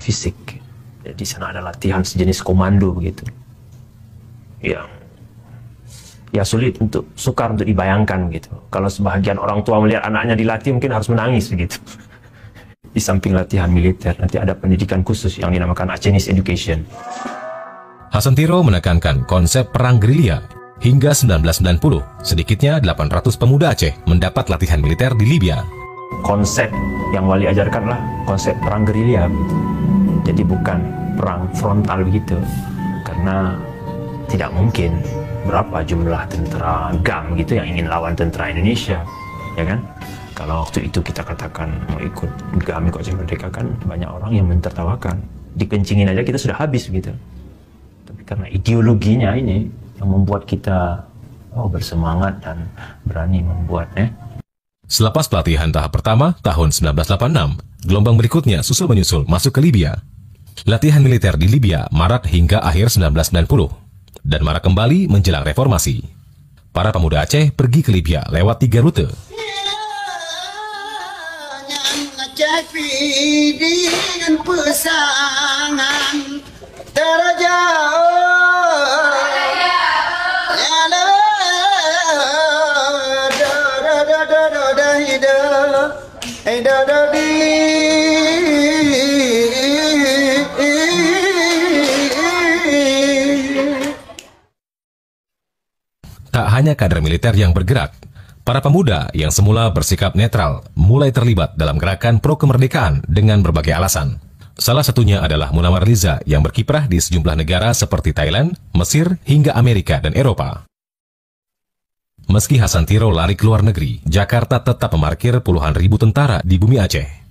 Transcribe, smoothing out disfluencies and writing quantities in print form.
fisik. Jadi sana ada latihan sejenis komando begitu, yang ya sukar untuk dibayangkan gitu. Kalau sebahagian orang tua melihat anaknya dilatih mungkin harus menangis begitu. Di samping latihan militer, nanti ada pendidikan khusus yang dinamakan Acehnese Education. Hasantiro menekankan konsep perang gerilya. Hingga 1990, sedikitnya 800 pemuda Aceh mendapat latihan militer di Libya. Konsep yang Wali ajarkan lah konsep perang gerilya begitu. Jadi bukan perang frontal begitu, karena tidak mungkin berapa jumlah tentara GAM gitu yang ingin lawan tentara Indonesia, ya kan? Kalau waktu itu kita katakan mau ikut GAM, ikut Aceh Merdeka, kan banyak orang yang mentertawakan. Dikencingin aja kita sudah habis begitu. Tapi karena ideologinya ini yang membuat kita bersemangat dan berani membuatnya. Selepas pelatihan tahap pertama tahun 1986, gelombang berikutnya susul-menyusul masuk ke Libya. Latihan militer di Libya marak hingga akhir 1990 dan marak kembali menjelang reformasi. Para pemuda Aceh pergi ke Libya lewat 3 rute. Tak hanya kader militer yang bergerak, para pemuda yang semula bersikap netral mulai terlibat dalam gerakan pro kemerdekaan dengan berbagai alasan. Salah satunya adalah Munawar Liza yang berkiprah di sejumlah negara seperti Thailand, Mesir, hingga Amerika dan Eropa. Meski Hasantiro lari ke luar negeri, Jakarta tetap memarkir puluhan ribu tentara di bumi Aceh.